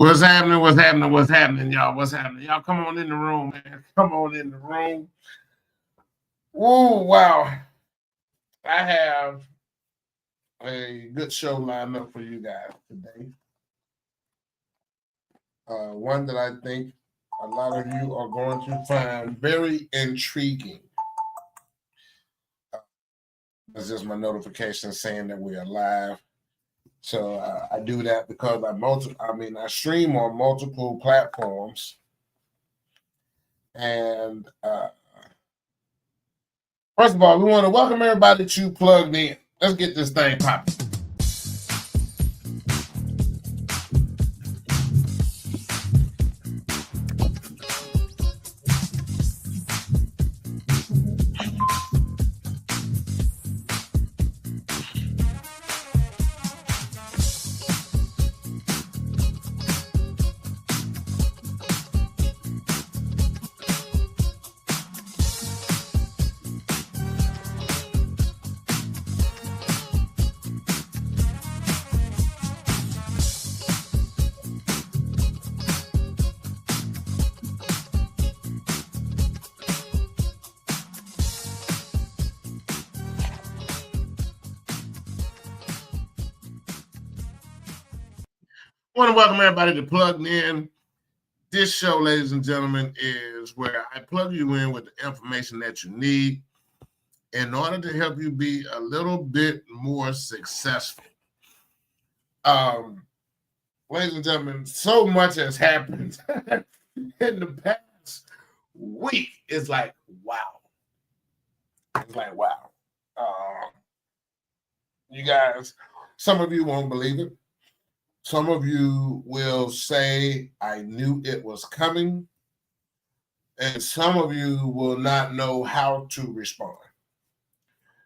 What's happening? What's happening? What's happening, y'all? What's happening? Y'all come on in the room, man. Come on in the room. Whoa, wow. I have a good show lined up for you guys today. One that I think a lot of you are going to find very intriguing. That's just my notification saying that we are live. So I do that because I stream on multiple platforms, and first of all, we want to welcome everybody to Plugged In. Let's get this thing popping. I want to welcome everybody to Plugged In. This show, ladies and gentlemen, is where I plug you in with the information that you need in order to help you be a little bit more successful. Ladies and gentlemen, so much has happened in the past week. It's like, wow. It's like, wow. You guys, some of you won't believe it. Some of you will say, I knew it was coming. And some of you will not know how to respond.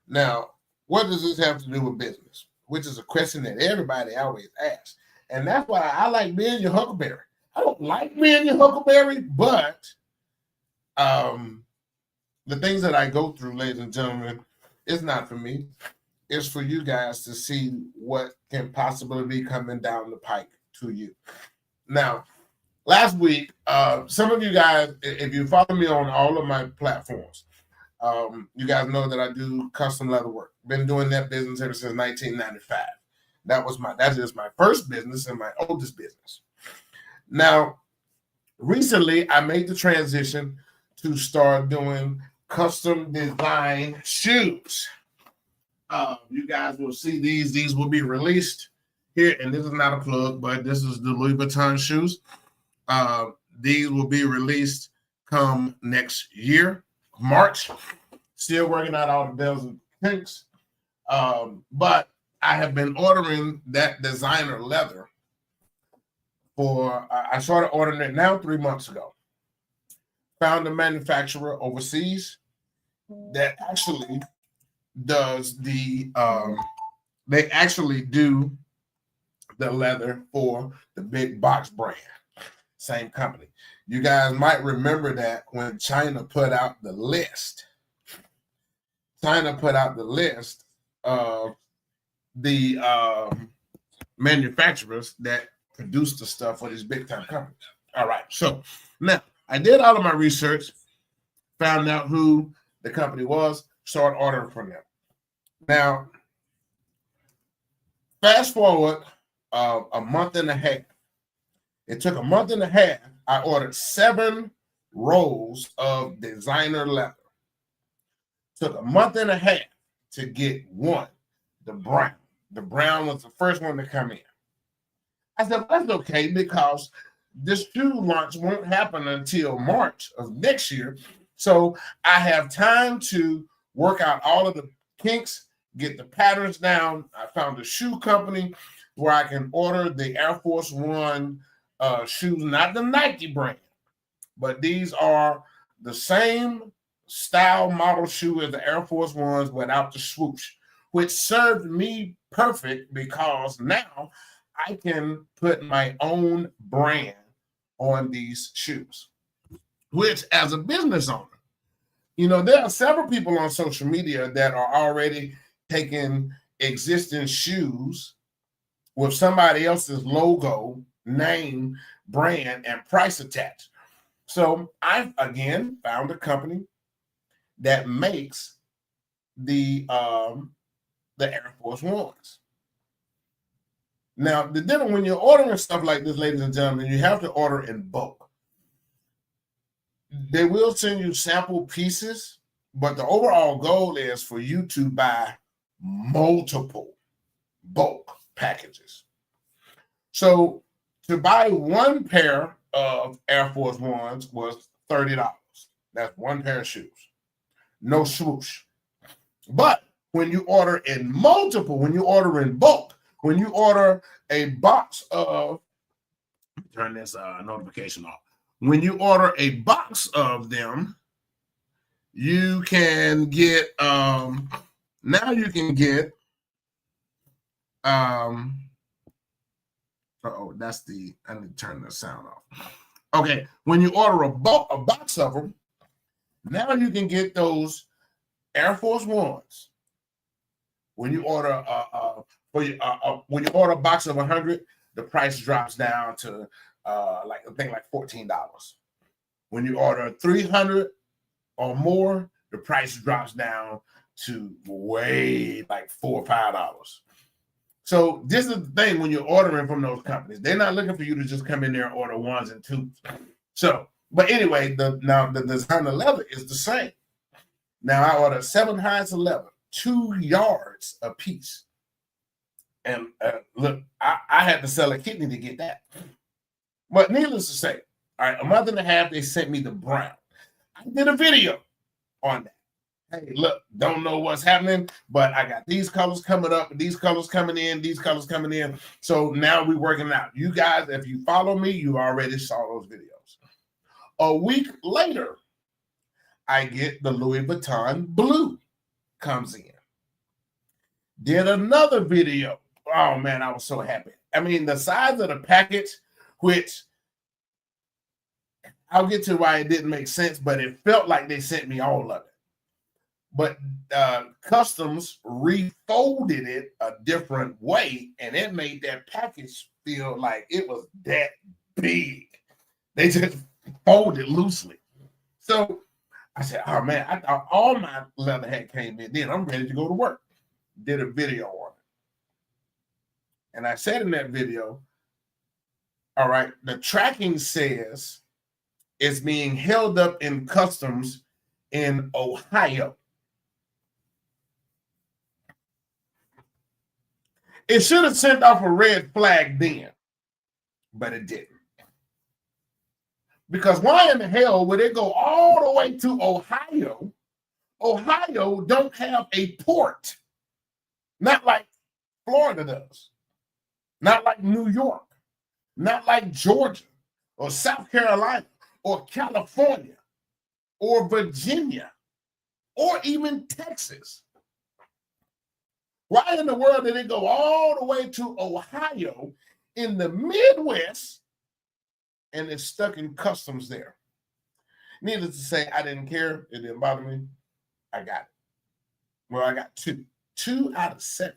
Now, what does this have to do with business? Which is a question that everybody always asks. And that's why I like being your Huckleberry. I don't like being your Huckleberry, but the things that I go through, ladies and gentlemen, is not for me. It's for you guys to see what can possibly be coming down the pike to you. Now, last week, some of you guys, if you follow me on all of my platforms, you guys know that I do custom leather work. Been doing that business ever since 1995. That is my first business and my oldest business. Now, recently, I made the transition to start doing custom design shoes. You guys will see these. These will be released here, and this is not a plug, but this is the Louis Vuitton shoes. These will be released come next year, March. Still working out all the bells and kinks. But I have been ordering that designer leather I started ordering it now 3 months ago. Found a manufacturer overseas that actually does they actually do the leather for the big box brand, same company. You guys might remember that when China put out the list of the manufacturers that produce the stuff for these big time companies. All right, so now I did all of my research, found out who the company was, started ordering from them. Now, fast forward a month and a half. It took a month and a half. I ordered 7 rolls of designer leather. Took a month and a half to get one, the brown. The brown was the first one to come in. I said, well, that's okay because this shoe launch won't happen until March of next year. So I have time to work out all of the kinks, get the patterns down. I found a shoe company where I can order the Air Force One shoes, not the Nike brand, but these are the same style model shoe as the Air Force Ones without the swoosh, which served me perfect because now I can put my own brand on these shoes, which as a business owner, you know, there are several people on social media that are already taking existing shoes with somebody else's logo name, brand, and price attached. So I've again found a company that makes the Air Force Ones. Now, the difference when you're ordering stuff like this, ladies and gentlemen, you have to order in bulk. They will send you sample pieces, but the overall goal is for you to buy multiple bulk packages. So to buy one pair of Air Force Ones was $30. That's one pair of shoes. No swoosh. But when you order in multiple, when you order in bulk, when you order a box of, turn this notification off. When you order a box of them, you can get, now you can get, that's the, I need to turn the sound off. Okay, when you order a box of them, now you can get those Air Force Ones. When you order when you order a box of 100, the price drops down to like $14. When you order 300 or more, the price drops down to way like $4 or $5. So this is the thing when you're ordering from those companies. They're not looking for you to just come in there and order ones and twos. So, but anyway, the designer leather is the same. Now I ordered 7 hides of leather, 2 yards a piece. And look, I had to sell a kidney to get that. But needless to say, all right, a month and a half, they sent me the brown. I did a video on that. Hey, look, don't know what's happening, but I got these colors coming up, these colors coming in, these colors coming in. So now we're working out. You guys, if you follow me, you already saw those videos. A week later, I get the Louis Vuitton blue comes in. Did another video. Oh, man, I was so happy. I mean, the size of the package, which I'll get to why it didn't make sense, but it felt like they sent me all of it. But Customs refolded it a different way, and it made that package feel like it was that big. They just folded loosely. So I said, oh, man, I thought all my leather had came in. Then I'm ready to go to work. Did a video on it. And I said in that video, all right, the tracking says it's being held up in customs in Ohio. It should have sent off a red flag then, but it didn't. Because why in the hell would it go all the way to Ohio? Ohio don't have a port, not like Florida does, not like New York, not like Georgia or South Carolina or California or Virginia or even Texas. Why in the world did it go all the way to Ohio in the Midwest and it's stuck in customs there? Needless to say, I didn't care. It didn't bother me. I got it. Well, I got 2. 2 out of 7.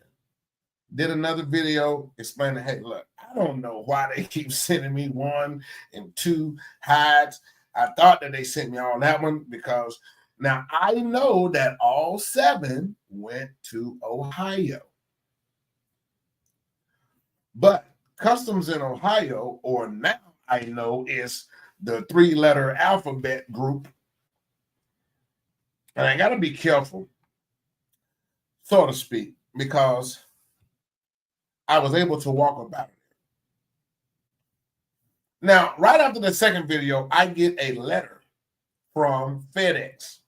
Did another video explaining, hey, look, I don't know why they keep sending me 1 and 2 hides. I thought that they sent me on that one because now I know that all 7 went to Ohio. But customs in Ohio, or now I know, is the 3-letter alphabet group. And I got to be careful, so to speak, because I was able to walk about it. Now, right after the second video, I get a letter from FedEx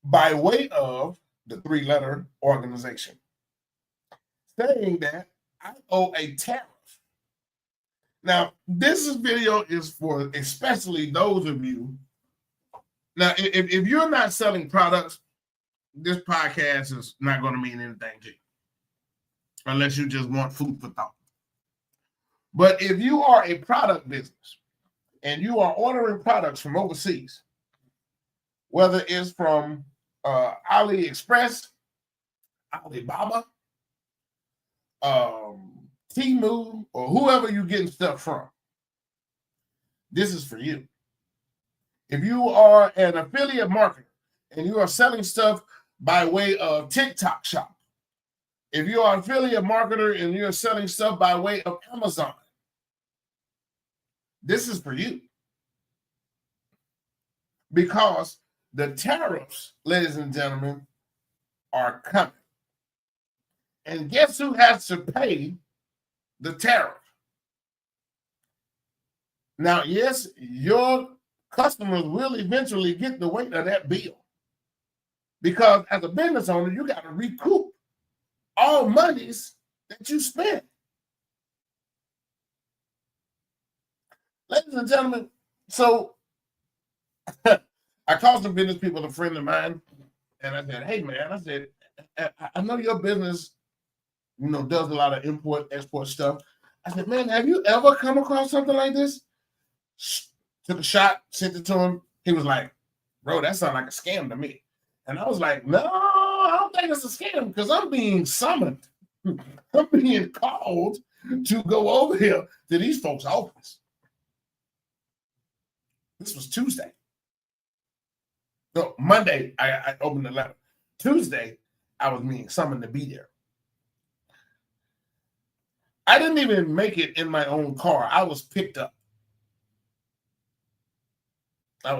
by way of the 3-letter organization saying that I owe a tariff. Now, this video is for especially those of you. Now, if you're not selling products, this podcast is not going to mean anything to you unless you just want food for thought. But if you are a product business and you are ordering products from overseas, whether it's from AliExpress, Alibaba, Temu, or whoever you're getting stuff from, this is for you. If you are an affiliate marketer and you are selling stuff by way of TikTok Shop, if you are an affiliate marketer and you're selling stuff by way of Amazon, this is for you. Because the tariffs, ladies and gentlemen, are coming. And guess who has to pay the tariff? Now, yes, your customers will eventually get the weight of that bill. Because as a business owner, you got to recoup all monies that you spent. Ladies and gentlemen, so I called some business people, a friend of mine, and I said, hey, man, I said, I know your business, does a lot of import, export stuff. I said, man, have you ever come across something like this? Took a shot, sent it to him. He was like, bro, that sounds like a scam to me. And I was like, no, I don't think it's a scam because I'm being summoned. I'm being called to go over here to these folks' office. This was Tuesday. No, Monday, I opened the letter. Tuesday, I was being summoned to be there. I didn't even make it in my own car. I was picked up. I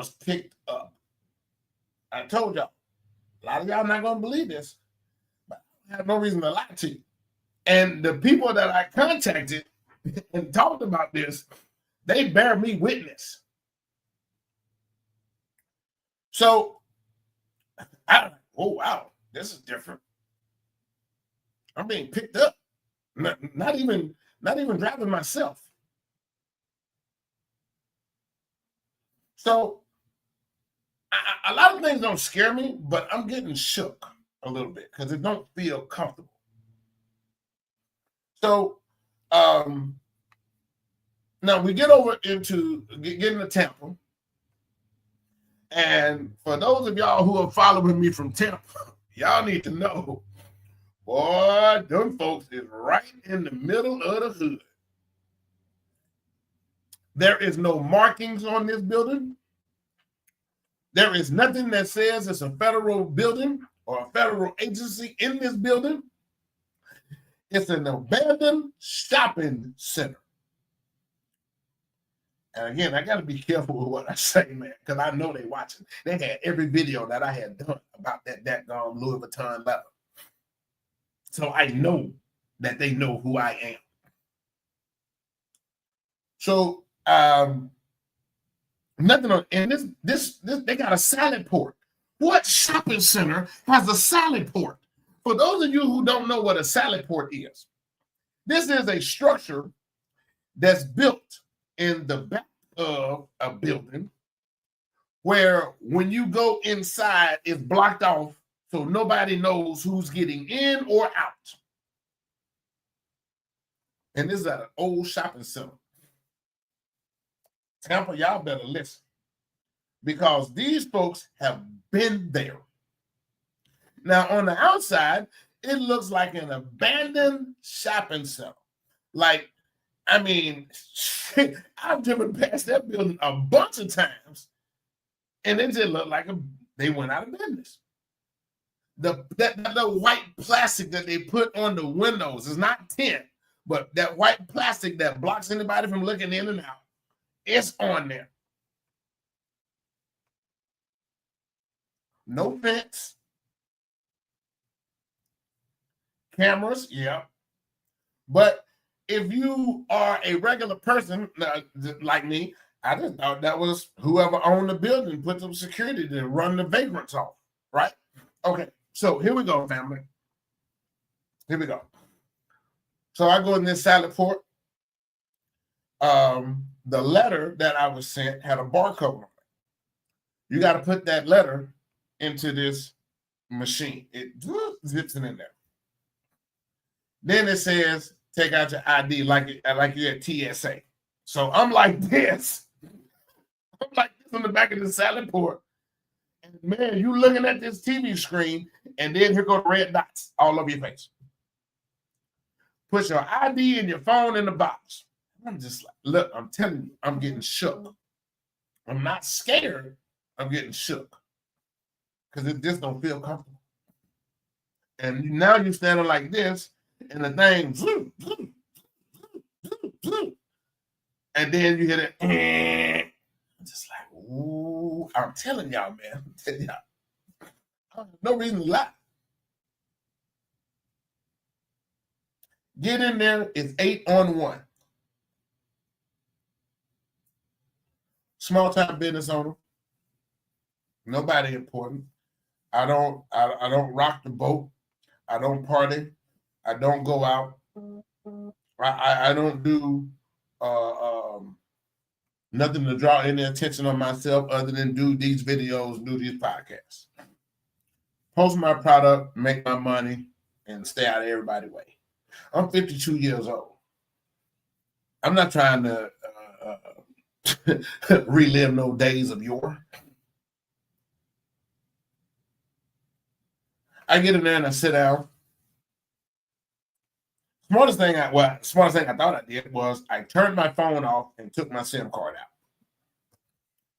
told y'all, a lot of y'all not going to believe this, but I have no reason to lie to you. And the people that I contacted and talked about this, they bear me witness. So, oh wow, this is different. I'm being picked up. Not even driving myself. So a lot of things don't scare me, but I'm getting shook a little bit because it don't feel comfortable. So now we get over into getting to Tampa. And for those of y'all who are following me from Tampa, y'all need to know, boy, them folks is right in the middle of the hood. There is no markings on this building. There is nothing that says it's a federal building or a federal agency in this building. It's an abandoned shopping center. And again, I got to be careful with what I say, man, because I know they watching. They had every video that I had done about that Louis Vuitton leather. So I know that they know who I am. So nothing on, and this they got a salad port. What shopping center has a salad port? For those of you who don't know what a salad port is, this is a structure that's built in the back of a building where when you go inside, it's blocked off so nobody knows who's getting in or out. And this is an old shopping center. Tampa, y'all better listen because these folks have been there. Now, on the outside, it looks like an abandoned shopping center. Like, I mean, I've driven past that building a bunch of times, and it just looked like they went out of business. The white plastic that they put on the windows is not tint, but that white plastic that blocks anybody from looking in and out, it's on there. No fence. Cameras, yeah. But if you are a regular person like me, I just thought that was whoever owned the building put some security to run the vagrants off, right? Okay, so here we go, family. Here we go. So I go in this salad port. The letter that I was sent had a barcode on it. You got to put that letter into this machine. It zips it in there. Then it says, take out your ID like you're at TSA. So I'm like this. I'm like this on the back of the salad port. And man, you looking at this TV screen, and then here go the red dots all over your face. Put your ID and your phone in the box. I'm just like, look, I'm telling you, I'm getting shook. I'm not scared. I'm getting shook because it just don't feel comfortable. And now you're standing like this, and the thing, and then you hit it. I'm just like, ooh, I'm telling y'all, man. I'm telling y'all. No reason to lie. Get in there. It's 8-on-1. Small time business owner. Nobody important. I don't rock the boat. I don't party. I don't go out. I don't do nothing to draw any attention on myself other than do these videos, do these podcasts. Post my product, make my money, and stay out of everybody's way. I'm 52 years old. I'm not trying to relive no days of yore. I get in there and I sit down. Smartest thing I thought I did was I turned my phone off and took my SIM card out.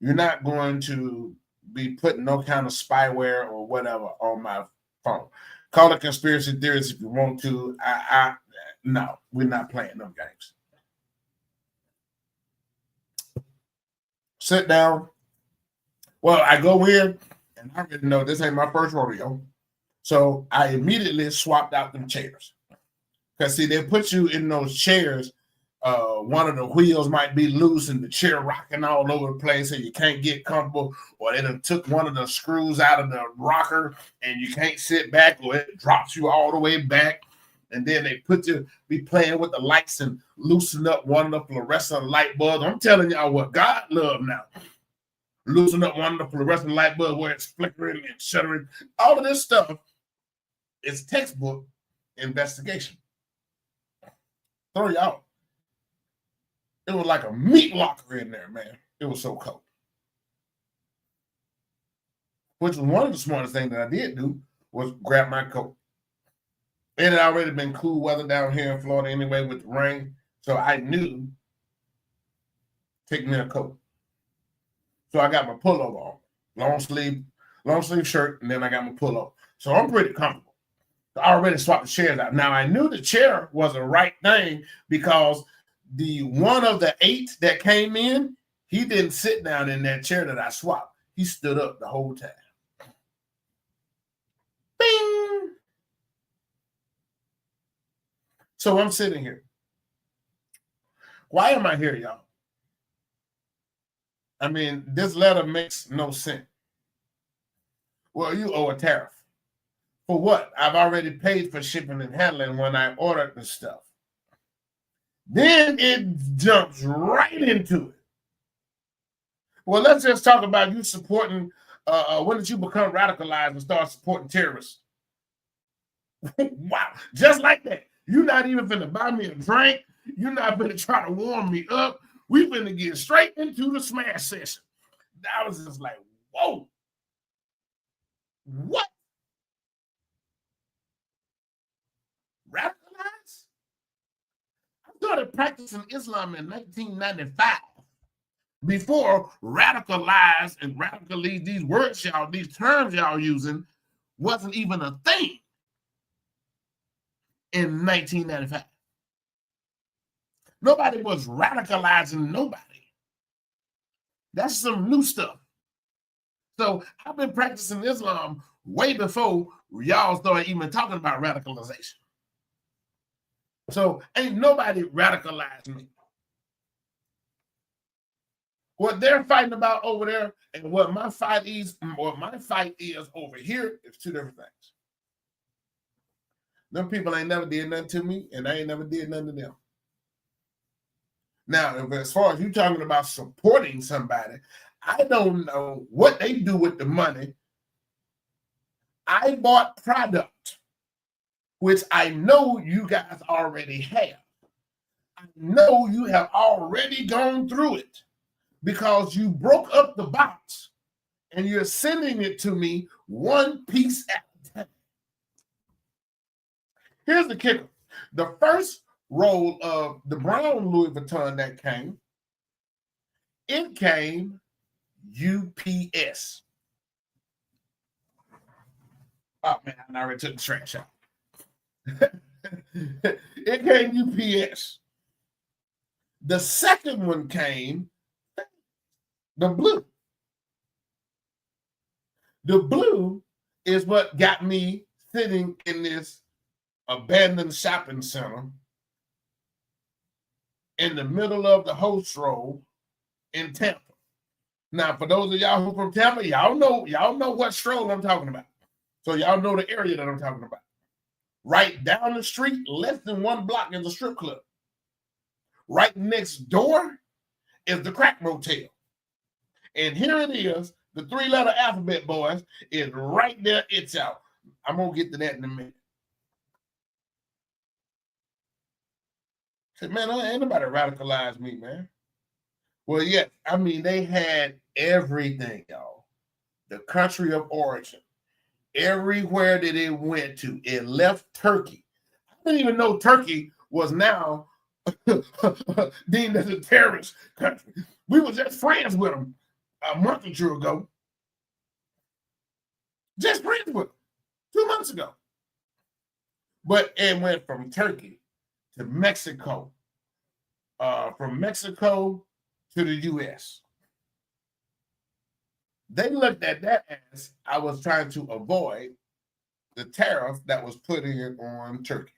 You're not going to be putting no kind of spyware or whatever on my phone. Call it conspiracy theories if you want to. No, we're not playing them games. Sit down. Well, I go in and I already know this ain't my first rodeo. So I immediately swapped out them chairs. Because see, they put you in those chairs. One of the wheels might be loose and the chair rocking all over the place and you can't get comfortable, or they done took one of the screws out of the rocker and you can't sit back, or it drops you all the way back. And then they be playing with the lights and loosen up one of the fluorescent light bulbs. I'm telling y'all what God love now. Loosen up one of the fluorescent light bulbs where it's flickering and shuddering. All of this stuff is textbook investigation. Throw you out. It was like a meat locker in there, man. It was so cold. Which was one of the smartest things that I did do was grab my coat. It had already been cool weather down here in Florida anyway with the rain. So I knew, take me a coat. So I got my pullover on. Long sleeve shirt, and then I got my pullover. So I'm pretty comfortable. I already swapped the chairs out. Now I knew the chair was the right thing because the one of the 8 that came in, he didn't sit down in that chair that I swapped. He stood up the whole time. Bing! So I'm sitting here. Why am I here, y'all? I mean, this letter makes no sense. Well, you owe a tariff. For what? I've already paid for shipping and handling when I ordered the stuff. Then it jumps right into it. Well, let's just talk about you supporting, when did you become radicalized and start supporting terrorists? Wow, just like that. You're not even finna buy me a drink. You're not finna try to warm me up. We finna get straight into the smash session. I was just like, whoa. What? Radicalized? I started practicing Islam in 1995. Before radicalized and radically, these words y'all, these terms y'all using wasn't even a thing in 1995. Nobody was radicalizing nobody. That's some new stuff. So I've been practicing Islam way before y'all started even talking about radicalization. So ain't nobody radicalized me. What they're fighting about over there and what my fight is over here is two different things. Them people ain't never did nothing to me, and I ain't never did nothing to them. Now, as far as you talking about supporting somebody, I don't know what they do with the money. I bought product, which I know you guys already have. I know you have already gone through it because you broke up the box and you're sending it to me one piece at a time. Here's the kicker. The first roll of the brown Louis Vuitton that came, it came UPS. Oh man, I already took the trash out. It came UPS. The second one came the blue. The blue is what got me sitting in this abandoned shopping center in the middle of the host row in Tampa. Now, for those of y'all who from Tampa, y'all know what stroll I'm talking about. So y'all know the area that I'm talking about. Right down the street, less than 1 block is a strip club. Right next door is the Crack Motel. And here it is, the 3-letter alphabet, boys, is right there. It's out. I'm going to get to that in a minute. Said, man, ain't nobody radicalized me, man. Well, yeah, I mean, they had everything, y'all. The country of origin. Everywhere that it went to, it left Turkey. I didn't even know Turkey was now deemed as a terrorist country. We were just friends with them a month or two ago. Just friends with them 2 months ago. But it went from Turkey to Mexico, from Mexico to the U.S. They looked at that as I was trying to avoid the tariff that was put in on Turkey.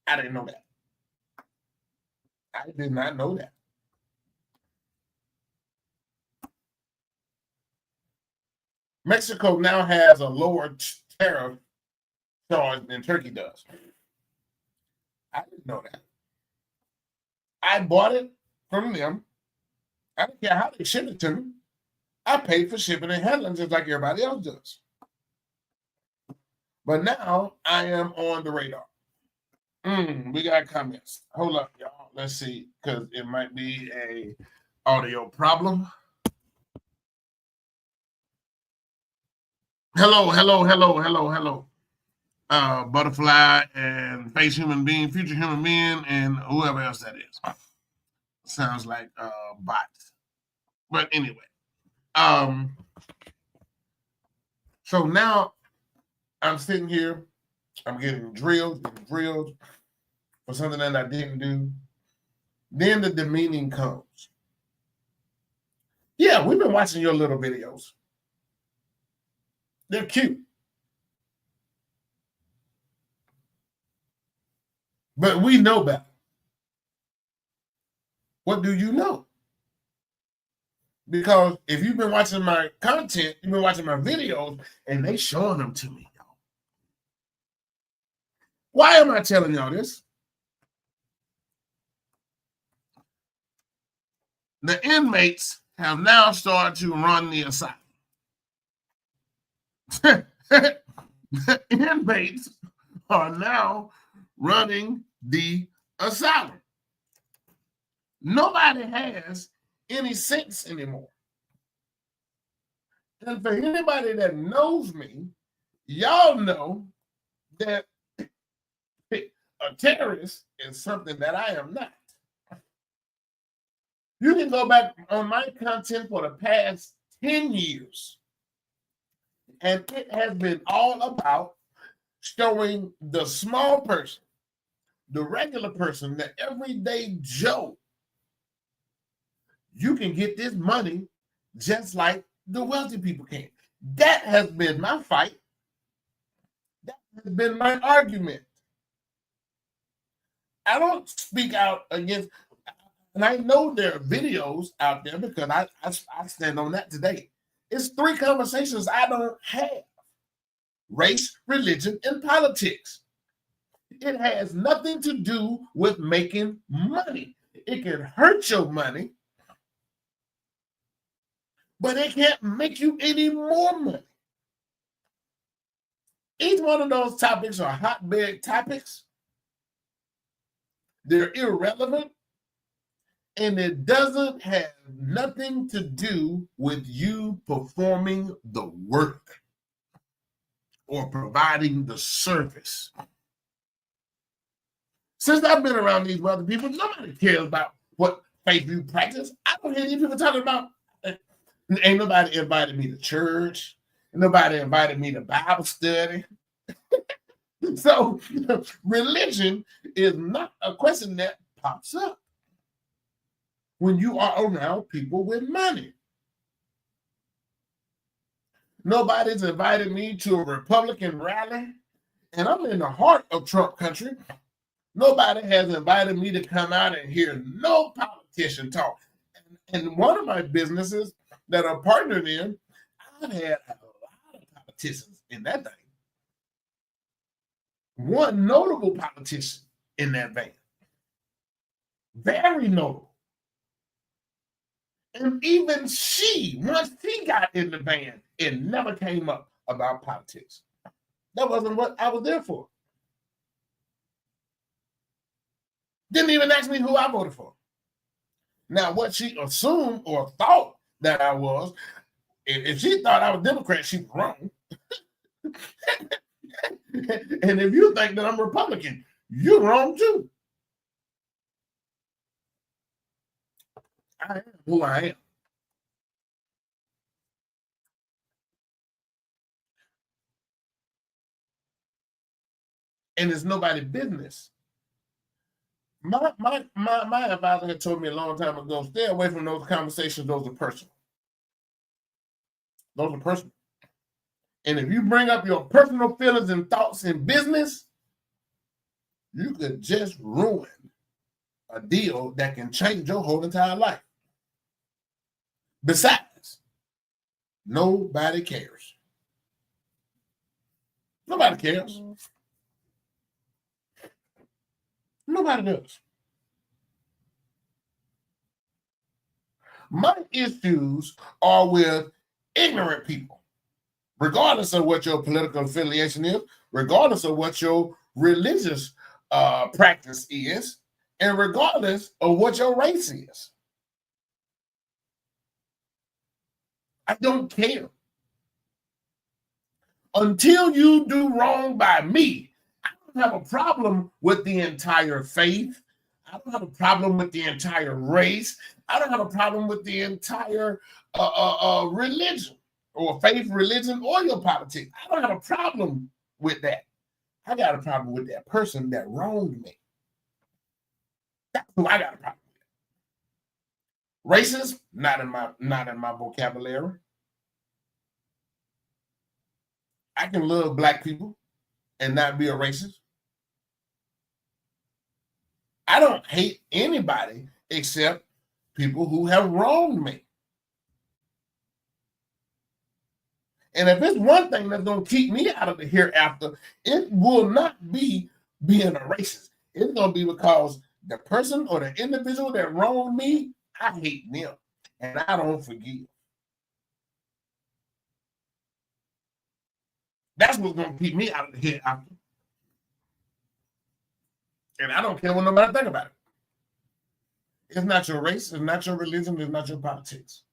I didn't know that. I did not know that. Mexico now has a lower tariff charge than Turkey does. I didn't know that. I bought it from them. I didn't care how they shipped it to me. I paid for shipping and handling just like everybody else does. But now I am on the radar. We got comments. Hold up, y'all. Let's see, because it might be a audio problem. Hello. Butterfly and Face Human Being, Future Human Being, and whoever else that is. Sounds like bots. But anyway. So now I'm sitting here, I'm getting drilled for something that I didn't do. Then the demeaning comes. Yeah, we've been watching your little videos. They're cute. But we know better. What do you know? Because if you've been watching my content, you've been watching my videos, and they showing them to me, y'all. Why am I telling y'all this? The inmates have now started to run the asylum. The inmates are now running the asylum. Nobody has any sense anymore. And for anybody that knows me, y'all know that a terrorist is something that I am not. You can go back on my content for the past 10 years, and it has been all about showing the small person, the regular person, the everyday Joe. You can get this money just like the wealthy people can. That has been my fight. That has been my argument. I don't speak out against, and I know there are videos out there because I stand on that today. It's 3 conversations I don't have. Race, religion, and politics. It has nothing to do with making money. It can hurt your money, but it can't make you any more money. Each one of those topics are hotbed topics. They're irrelevant, and it doesn't have nothing to do with you performing the work or providing the service. Since I've been around these wealthy people, nobody cares about what faith you practice. I don't hear these people talking about, ain't nobody invited me to church. Nobody invited me to Bible study. So religion is not a question that pops up when you are around people with money. Nobody's invited me to a Republican rally, and I'm in the heart of Trump country. Nobody has invited me to come out and hear no politician talk. And one of my businesses that I'm partnered in, I've had a lot of politicians in that thing. One notable politician in that van. Very notable. And even she, once she got in the van, it never came up about politics. That wasn't what I was there for. Didn't even ask me who I voted for. Now, what she assumed or thought that I was, if she thought I was Democrat, she was wrong. And if you think that I'm Republican, you're wrong too. I am who I am. And it's nobody's business. My advisor had told me a long time ago, stay away from those conversations. Those are personal. Those are personal. And if you bring up your personal feelings and thoughts in business, you could just ruin a deal that can change your whole entire life. Besides, nobody cares. Nobody cares. Nobody does. My issues are with ignorant people, regardless of what your political affiliation is, regardless of what your religious practice is, and regardless of what your race is. I don't care. Until you do wrong by me, I don't have a problem with the entire faith. I don't have a problem with the entire race. I don't have a problem with the entire religion or faith, religion, or your politics. I don't have a problem with that. I got a problem with that person that wronged me. That's who I got a problem with. Racist, not in my vocabulary. I can love black people and not be a racist. I don't hate anybody except people who have wronged me. And if it's one thing that's going to keep me out of the hereafter, it will not be being a racist. It's going to be because the person or the individual that wronged me, I hate them and I don't forgive. That's what's going to keep me out of the hereafter. And I don't care what nobody think about it. It's not your race, it's not your religion, it's not your politics.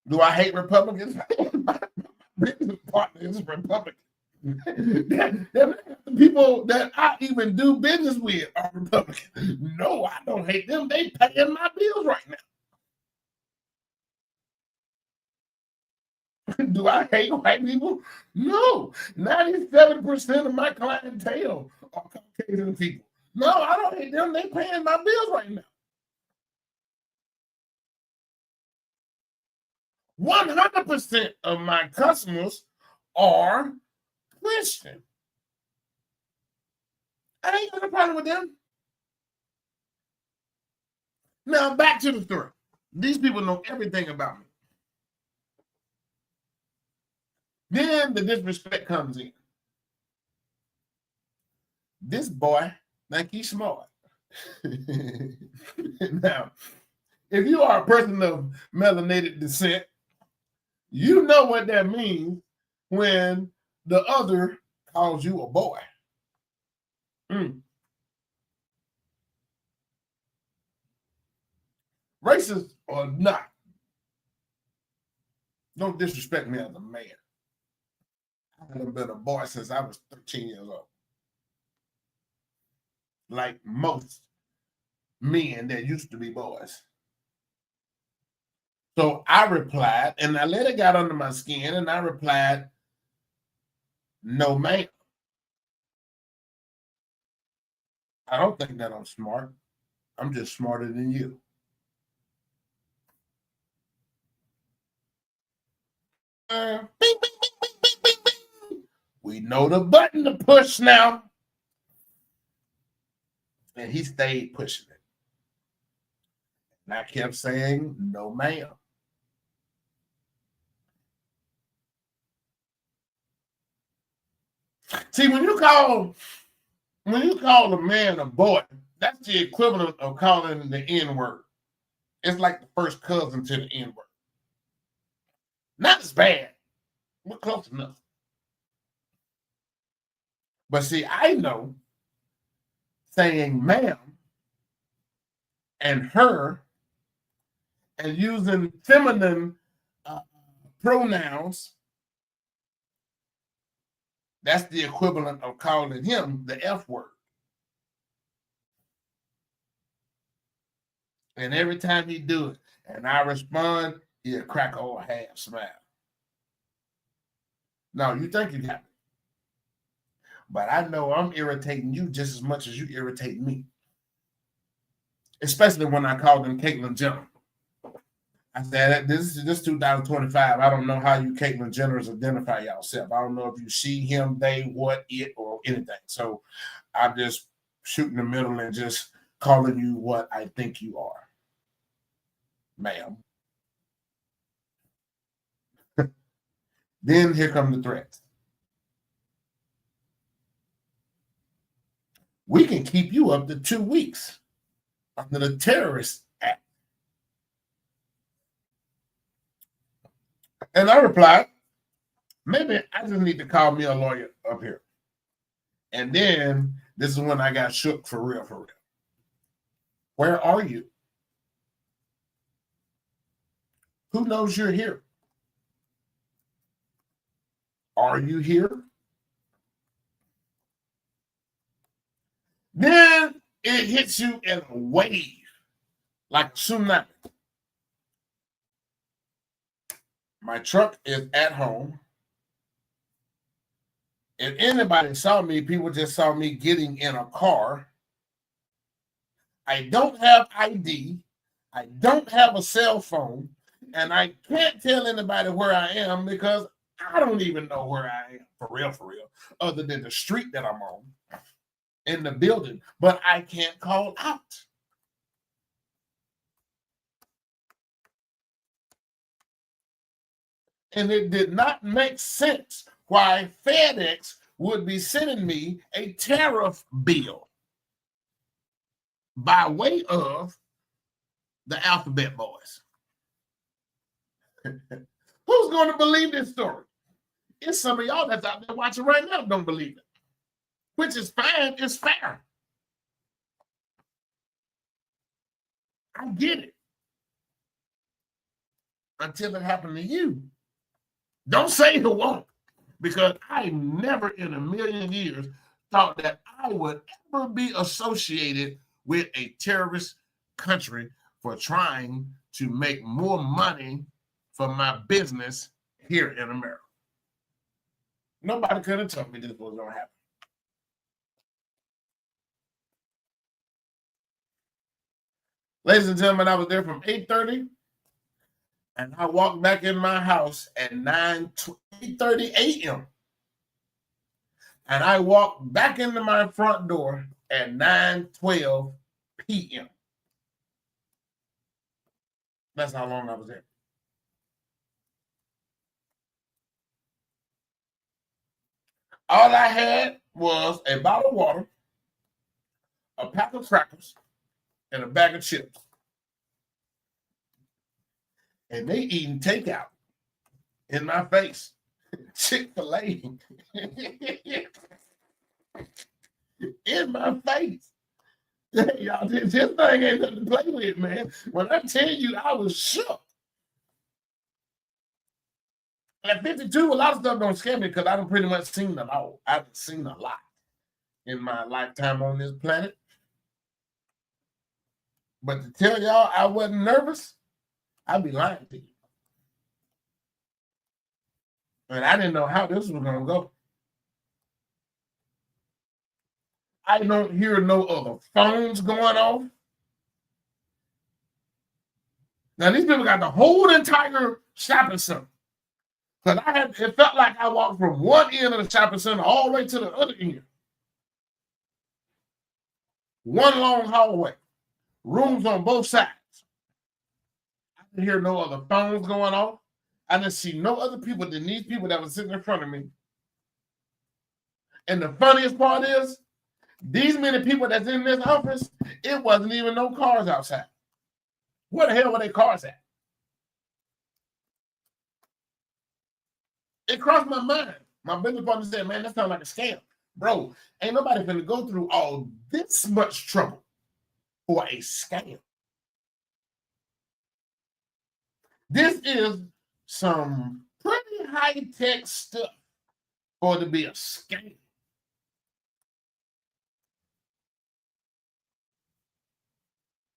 Do I hate Republicans? My business partner is Republican. The people that I even do business with are Republican. No, I don't hate them. They paying my bills right now. Do I hate white people? No. 97% of my clientele are Caucasian people. No, I don't hate them. They paying my bills right now. 100% of my customers are Christian. I ain't got a problem with them. Now, back to the story. These people know everything about me. Then the disrespect comes in. This boy, like he's smart. Now, if you are a person of melanated descent, you know what that means when the other calls you a boy. Racist or not, don't disrespect me as a man. I haven't been a boy since I was 13 years old. like most men that used to be boys. So I replied, and I let it got under my skin, and I replied, no, ma'am. I don't think that I'm smart. I'm just smarter than you. Bing, bing, bing, bing, bing, bing, bing. We know the button to push now. And he stayed pushing it. And I kept saying, no, ma'am. See, when you call a man a boy, that's the equivalent of calling the N-word. It's like the first cousin to the N-word. Not as bad, but close enough. But see, I know saying ma'am and her and using feminine pronouns, that's the equivalent of calling him the F word. And every time he do it, and I respond, he'll crack a old half smile. No, you think you got me. But I know I'm irritating you just as much as you irritate me. Especially when I called him Caitlyn Jenner. I said, this 2025. I don't know how you Caitlyn Jenners identify yourself. I don't know if you she, him, they, what, it, or anything. So I'm just shooting the middle and just calling you what I think you are, ma'am. Then here come the threats. We can keep you up to 2 weeks under the Terrorist Act. And I replied, maybe I just need to call me a lawyer up here. And then this is when I got shook for real, for real. Where are you? Who knows you're here? Are you here? Then it hits you in a wave, like a tsunami. My truck is at home. If anybody saw me, people just saw me getting in a car. I don't have ID. I don't have a cell phone. And I can't tell anybody where I am because I don't even know where I am, for real, other than the street that I'm on in the building. But I can't call out. And it did not make sense why FedEx would be sending me a tariff bill by way of the Alphabet Boys. Who's going to believe this story? It's some of y'all that's out there watching right now don't believe it, which is fine. It's fair. I get it. Until it happened to you. Don't say it won't, because I never in a million years thought that I would ever be associated with a terrorist country for trying to make more money for my business here in America. Nobody could have told me this was going to happen. Ladies and gentlemen, I was there from 8:30, and I walked back in my house at 8:30 a.m. And I walked back into my front door at 9:12 p.m. That's how long I was there. All I had was a bottle of water, a pack of crackers, and a bag of chips. And they eating takeout in my face. Chick-fil-A in my face. Y'all, this thing ain't nothing to play with, man. When I tell you, I was shook. At 52, a lot of stuff don't scare me because I done pretty much seen them all. I've seen a lot in my lifetime on this planet. But to tell y'all I wasn't nervous, I'd be lying to you. And I didn't know how this was going to go. I don't hear no other phones going off. Now, these people got the whole entire shopping center. Because it felt like I walked from one end of the shopping center all the way to the other end. One long hallway. Rooms on both sides. I didn't hear no other phones going off. I didn't see no other people than these people that were sitting in front of me. And the funniest part is, these many people that's in this office, it wasn't even no cars outside. Where the hell were they cars at? It crossed my mind. My business partner said, man, that sounds like a scam. Bro, ain't nobody finna go through all this much trouble for a scam. This is some pretty high-tech stuff for it to be a scam.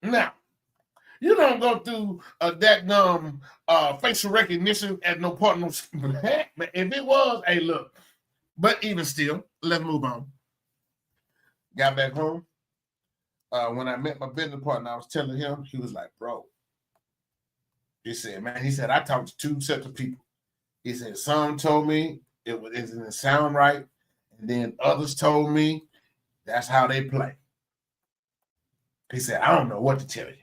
Now, you don't go through that facial recognition at no part. If it was, hey, look. But even still, let's move on. Got back home. When I met my business partner, I was telling him, he was like, bro. He said, man, I talked to two sets of people. He said, some told me it didn't sound right. And then others told me that's how they play. He said, I don't know what to tell you.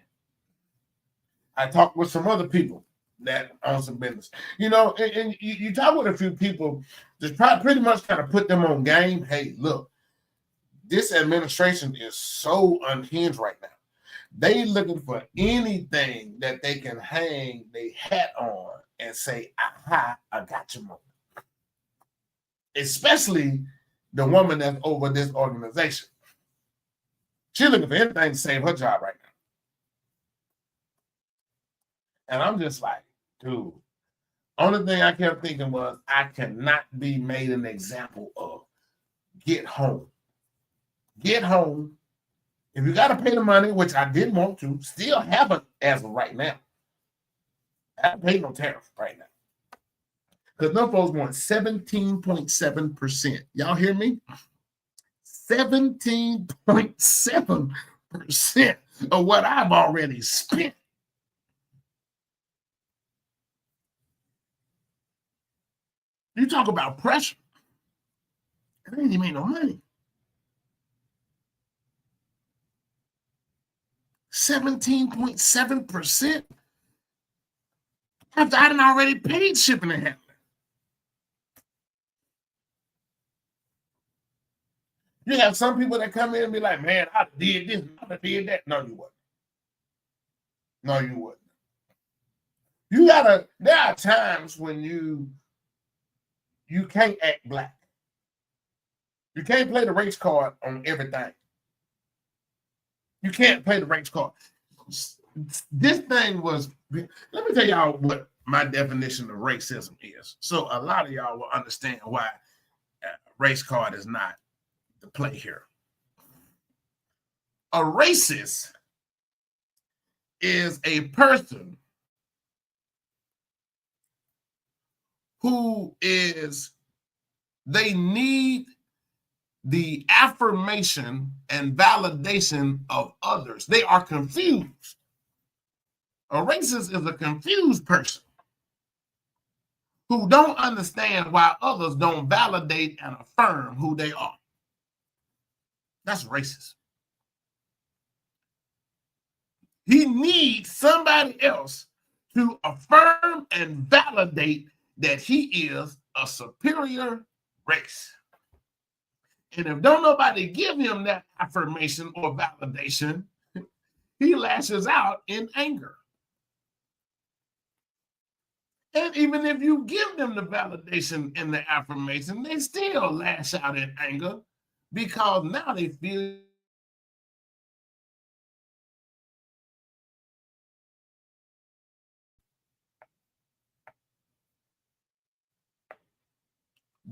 I talked with some other people that own some business. You know, and you talk with a few people, just pretty much kind of put them on game. Hey, look, this administration is so unhinged right now. They looking for anything that they can hang their hat on and say, aha, I got you, moment. Especially the woman that's over this organization. She's looking for anything to save her job right now. And I'm just like, dude, only thing I kept thinking was I cannot be made an example of. Get home. Get home. If you got to pay the money, which I didn't want to, still haven't as of right now. I haven't paid no tariff right now. Because them folks want 17.7%. Y'all hear me? 17.7% of what I've already spent. You talk about pressure. It ain't even no money. 17.7% after I done already paid shipping and handling. You have some people that come in and be like, man, I did this, I did that. No, you wouldn't. No, you wouldn't. There are times when you can't act black. You can't play the race card on everything. You can't play the race card. This thing was, let me tell y'all what my definition of racism is. So a lot of y'all will understand why race card is not the play here. A racist is a person who they need the affirmation and validation of others. They are confused. A racist is a confused person who don't understand why others don't validate and affirm who they are. That's racist. He needs somebody else to affirm and validate that he is a superior race. And if don't nobody give him that affirmation or validation, he lashes out in anger. And even if you give them the validation and the affirmation, they still lash out in anger because now they feel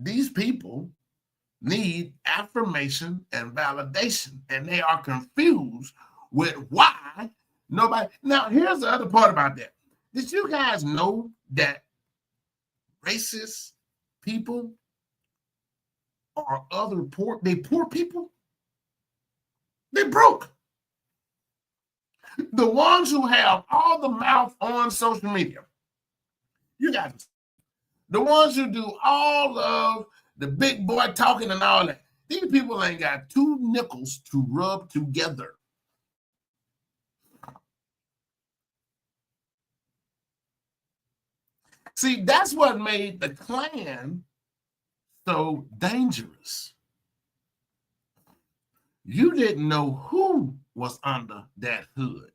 these people need affirmation and validation, and they are confused with why Nobody. Now, here's the other part about that. Did you guys know that racist people are other poor? They poor people. They broke. The ones who have all the mouth on social media. You guys, the ones who do all of the big boy talking and all that. These people ain't got two nickels to rub together. See, that's what made the Klan so dangerous. You didn't know who was under that hood.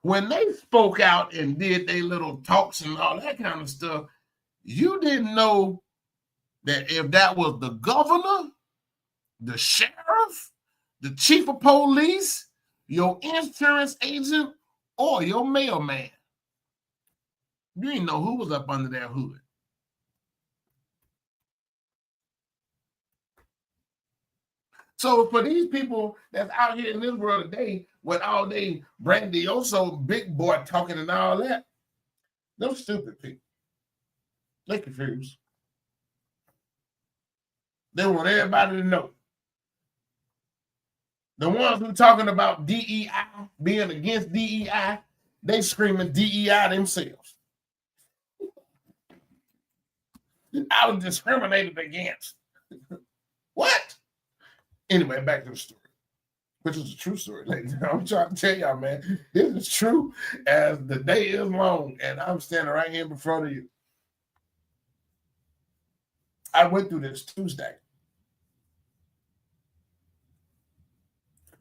When they spoke out and did their little talks and all that kind of stuff, you didn't know that if that was the governor, the sheriff, the chief of police, your insurance agent, or your mailman. You didn't know who was up under that hood. So for these people that's out here in this world today with all they brandioso big boy talking and all that, those stupid people. They confused. They want everybody to know. The ones who talking about DEI, being against DEI, they screaming DEI themselves. I was discriminated against. What? Anyway, back to the story, which is a true story. Like, I'm trying to tell y'all, man, this is true as the day is long, and I'm standing right here in front of you. I went through this Tuesday.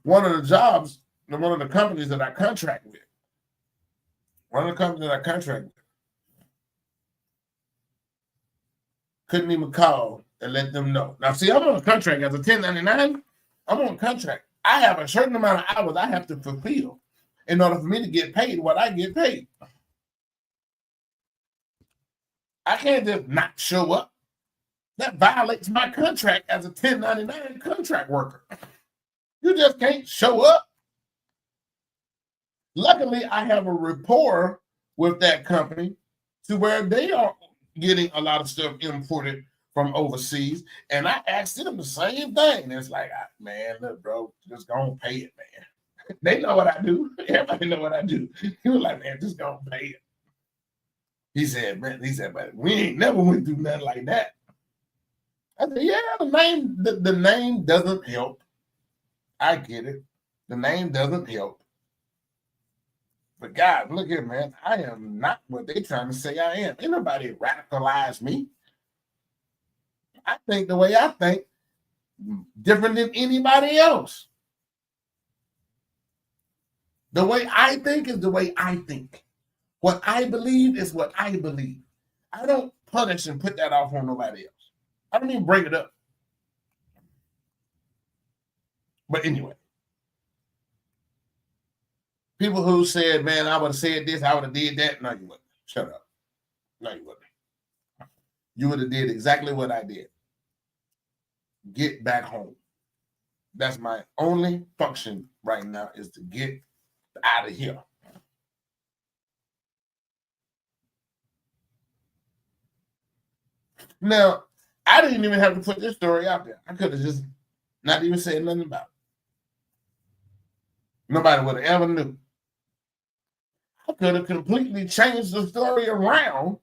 One of the jobs, one of the companies that I contract with, couldn't even call and let them know. Now, see, I'm on a contract as a 1099. I'm on a contract. I have a certain amount of hours I have to fulfill in order for me to get paid what I get paid. I can't just not show up. That violates my contract as a 1099 contract worker. You just can't show up. Luckily, I have a rapport with that company to where they are getting a lot of stuff imported from overseas. And I asked them the same thing. And it's like, man, look, bro, just go and pay it, man. They know what I do. Everybody know what I do. He was like, man, just go and pay it. He said, but we ain't never went through nothing like that. I said, yeah, the name doesn't help. I get it. The name doesn't help. But guys, look here, man. I am not what they trying to say I am. Ain't nobody radicalized me. I think the way I think different than anybody else. The way I think is the way I think. What I believe is what I believe. I don't punish and put that off on nobody else. I don't even bring it up. But anyway, people who said, man, I would have said this, I would have did that. No, you wouldn't. Shut up. No, you wouldn't. You would have did exactly what I did. Get back home. That's my only function right now, is to get out of here. Now, I didn't even have to put this story out there. I could have just not even said nothing about it. Nobody would have ever knew. I could have completely changed the story around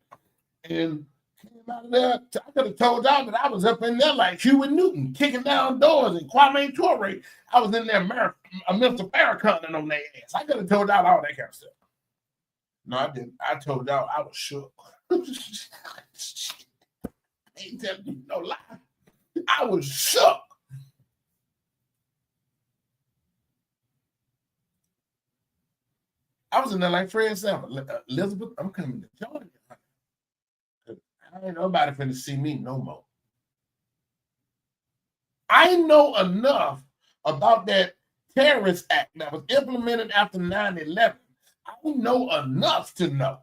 and came out of there. I could have told y'all that I was up in there like Huey Newton, kicking down doors, and Kwame Ture. I was in there, Mr. Farrakhan on their ass. I could have told y'all all that kind of stuff. No, I didn't. I told y'all I was shook. I ain't telling you no lie. I was shook. I was in there like Fred Sanford. Elizabeth, I'm coming to join you. I ain't nobody finna see me no more. I know enough about that terrorist act that was implemented after 9/11. I know enough to know.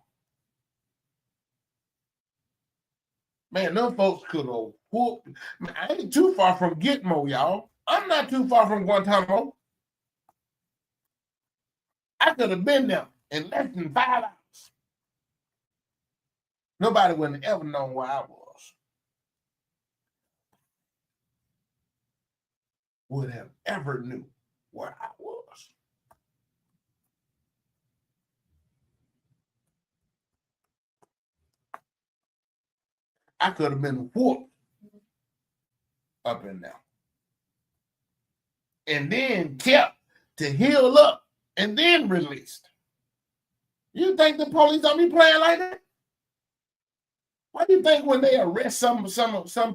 Man, them folks could have whooped. I ain't too far from Gitmo, y'all. I'm not too far from Guantanamo. I could have been there in less than 5 hours. Nobody would have ever known where I was. Would have ever knew where I was. I could have been whooped up in there. And then kept to heal up and then released. You think the police don't be playing like that? Why do you think when they arrest some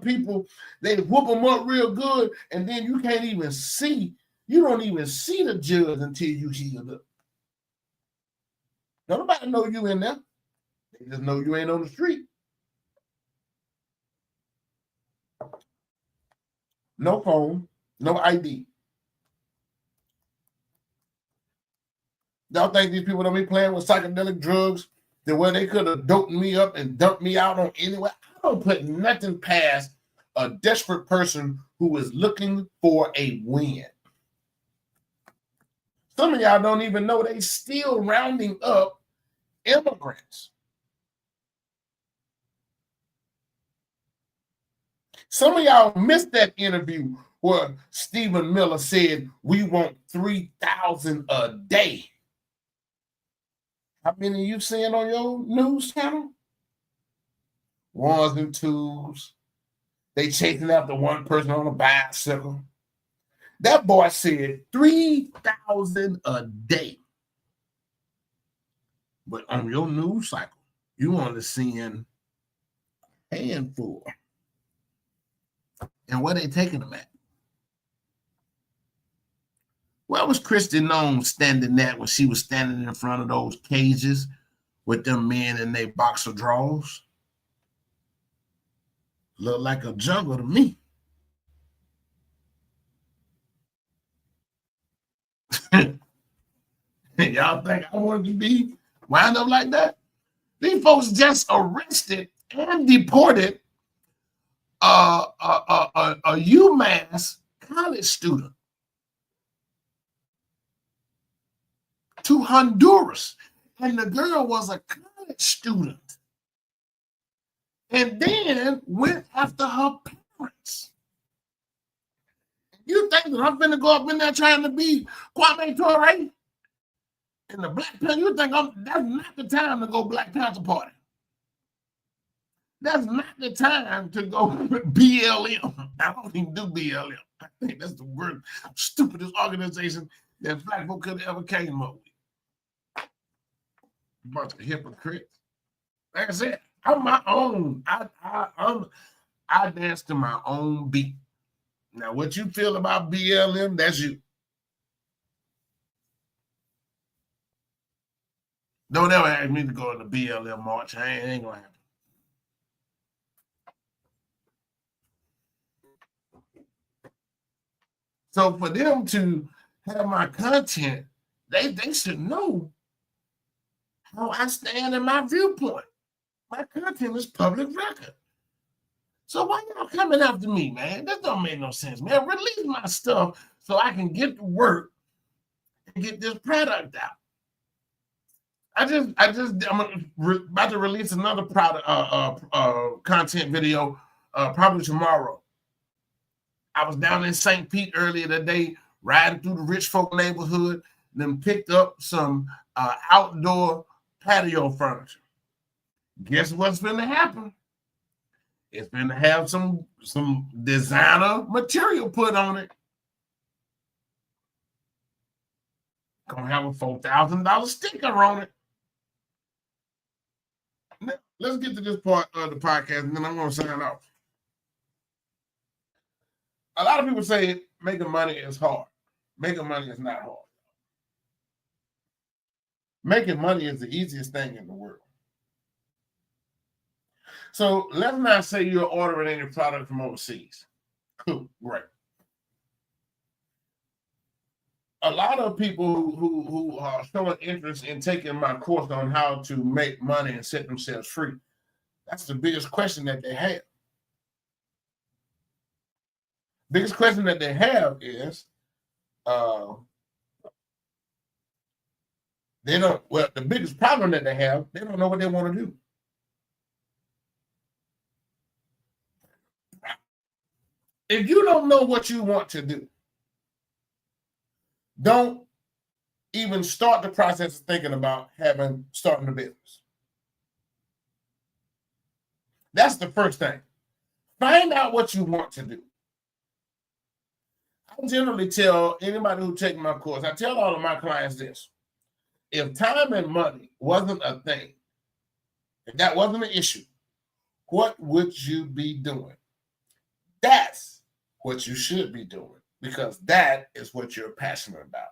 people, they whoop them up real good, and then you can't even see, you don't even see the judge until you heal up? Nobody know you in there. They just know you ain't on the street. No phone, no ID. Y'all think these people don't be playing with psychedelic drugs to where they could have doped me up and dumped me out on anywhere? I don't put nothing past a desperate person who is looking for a win. Some of y'all don't even know they still rounding up immigrants. Some of y'all missed that interview where Stephen Miller said we want 3,000 a day. How many you seeing on your news channel? Ones and twos. They chasing after one person on a bicycle. That boy said 3,000 a day. But on your news cycle, you only seeing a handful. And where they taking them at? Where was Christy Nome standing at when she was standing in front of those cages with them men in their boxer drawers? Look like a jungle to me. Y'all think I wanted to be wound up like that? These folks just arrested and deported a UMass college student to Honduras, and the girl was a college student, and then went after her parents. You think that I'm finna go up in there trying to be Kwame Ture and the Black Panther? You think that's not the time to go Black Panther Party? That's not the time to go BLM. I don't even do BLM. I think that's the worst, stupidest organization that Black folk could have ever came up with. Bunch of hypocrites. Like I said, I'm my own. I dance to my own beat. Now, what you feel about BLM, that's you. Don't ever ask me to go to the BLM march. I ain't gonna happen. So for them to have my content, they should know how I stand in my viewpoint. My content is public record. So why y'all coming after me, man? That don't make no sense, man. Release my stuff so I can get to work and get this product out. I'm about to release another product content video probably tomorrow. I was down in St. Pete earlier today, riding through the rich folk neighborhood, then picked up some outdoor patio furniture. Guess what's going to happen? It's going to have some designer material put on it. Going to have a $4,000 sticker on it. Now, let's get to this part of the podcast, and then I'm going to sign off. A lot of people say making money is hard. Making money is not hard. Making money is the easiest thing in the world. So let's not say you're ordering any product from overseas. Cool, great. A lot of people who are showing interest in taking my course on how to make money and set themselves free, that's the biggest question that they have. Biggest question that they have is, They don't, well, the biggest problem that they have, they don't know what they want to do. If you don't know what you want to do, don't even start the process of thinking about starting a business. That's the first thing. Find out what you want to do. I generally tell anybody who takes my course, I tell all of my clients this. If time and money wasn't a thing, if that wasn't an issue, what would you be doing? That's what you should be doing, because that is what you're passionate about.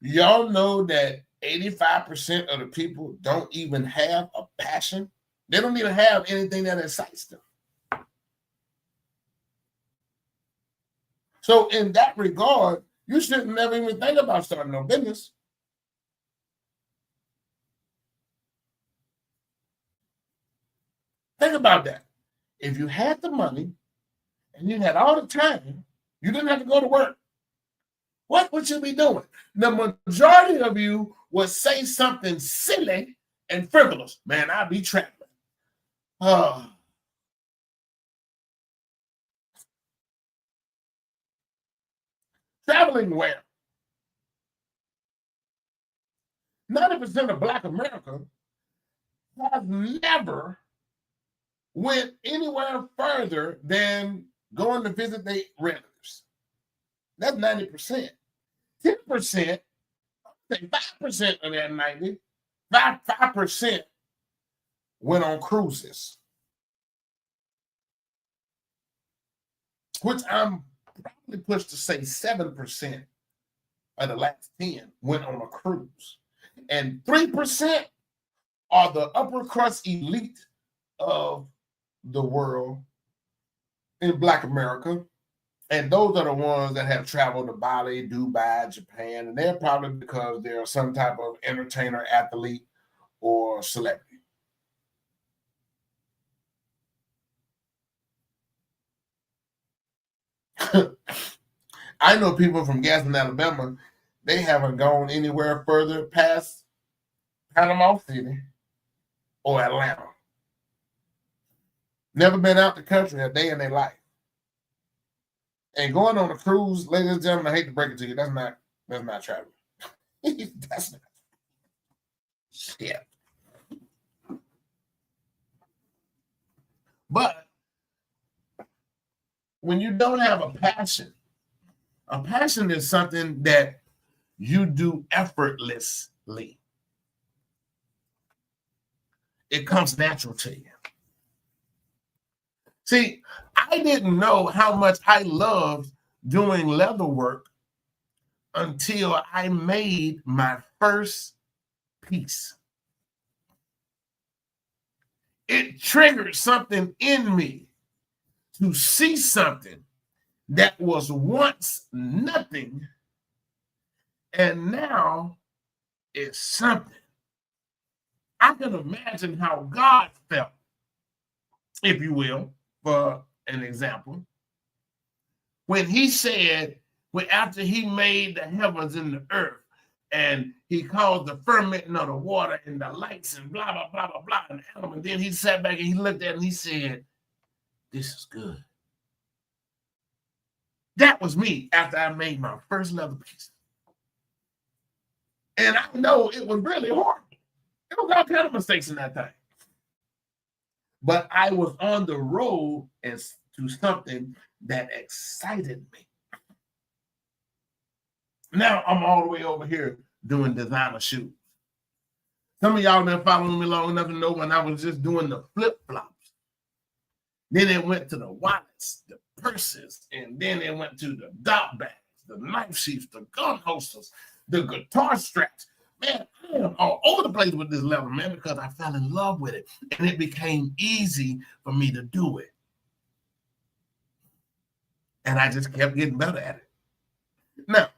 Y'all know that 85% of the people don't even have a passion. They don't even have anything that excites them. So in that regard, you should never even think about starting a business. Think about that. If you had the money and you had all the time, you didn't have to go to work, what would you be doing? The majority of you would say something silly and frivolous. Man, I'd be traveling. Traveling where? 90% of Black America have never went anywhere further than going to visit their relatives. That's 90%. 10%, say 5% of that 90, 5% went on cruises, which I'm probably pushed to say 7% of the last 10 went on a cruise. And 3% are the upper crust elite of the world in Black America. And those are the ones that have traveled to Bali, Dubai, Japan, and they're probably because they're some type of entertainer, athlete, or celebrity. I know people from Gadsden, Alabama, they haven't gone anywhere further past Panama City or Atlanta. Never been out the country a day in their life. And going on a cruise, ladies and gentlemen, I hate to break it to you, that's not traveling. That's not shit. But when you don't have a passion is something that you do effortlessly. It comes natural to you. See, I didn't know how much I loved doing leather work until I made my first piece. It triggered something in me to see something that was once nothing and now it's something. I can imagine how God felt, if you will, for an example, when he said, after he made the heavens and the earth, and he caused the fermenting of the water and the lights and blah, blah, blah, blah, blah, and animal, and then he sat back and he looked at it and he said, this is good. That was me after I made my first leather piece. And I know it was really hard. There was all kind of mistakes in that thing. But I was on the road as to something that excited me. Now I'm all the way over here doing designer shoes. Some of y'all been following me long enough to know when I was just doing the flip-flops. Then it went to the wallets, the purses, and then it went to the dot bags, the knife sheaths, the gun holsters, the guitar straps. Man, I am all over the place with this leather, man, because I fell in love with it. And it became easy for me to do it. And I just kept getting better at it. Now,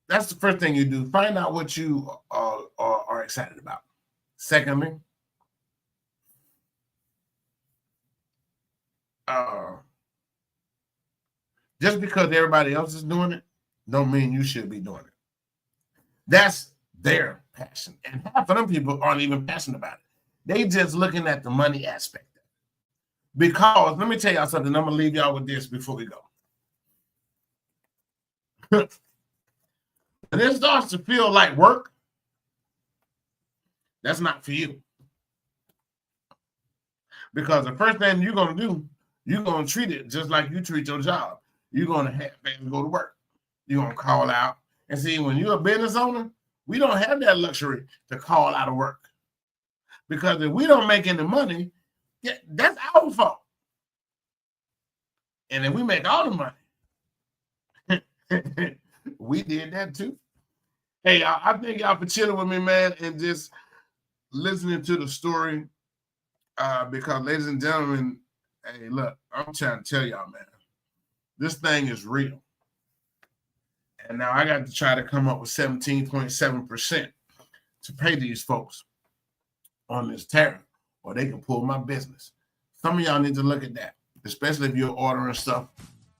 that's the first thing you do. Find out what you are excited about. Secondly, just because everybody else is doing it, don't mean you should be doing it. That's their passion. And half of them people aren't even passionate about it. They just looking at the money aspect. Because let me tell y'all something. I'm gonna leave y'all with this before we go. When it starts to feel like work, that's not for you. Because the first thing you're gonna do, you're gonna treat it just like you treat your job. You're gonna have to go to work. You're gonna call out. And see, when you're a business owner, we don't have that luxury to call out of work. Because if we don't make any money, that's our fault. And if we make all the money, we did that too. Hey, I thank y'all for chilling with me, man, and just listening to the story. Because, ladies and gentlemen, hey, look, I'm trying to tell y'all, man, this thing is real. And now I got to try to come up with 17.7% to pay these folks on this tariff, or they can pull my business. Some of y'all need to look at that, especially if you're ordering stuff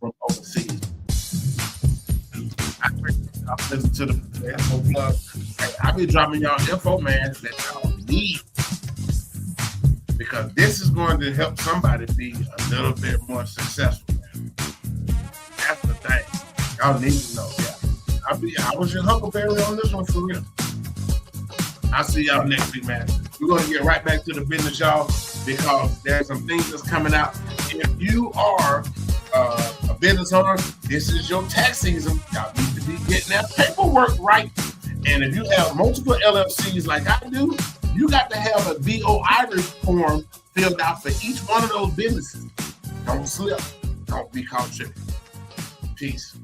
from overseas. I'll listen to the info plug. Hey, I'll be dropping y'all info, man, that y'all need. Because this is going to help somebody be a little bit more successful, man. That's the thing. Y'all need to know that. I was your Huckleberry on this one for real. I'll see y'all next week, man. We're going to get right back to the business, y'all, because there's some things that's coming out. If you are a business owner, this is your tax season. Y'all need to be getting that paperwork right. And if you have multiple LLCs like I do, you got to have a BOI form filled out for each one of those businesses. Don't slip. Don't be caught tripping. Peace.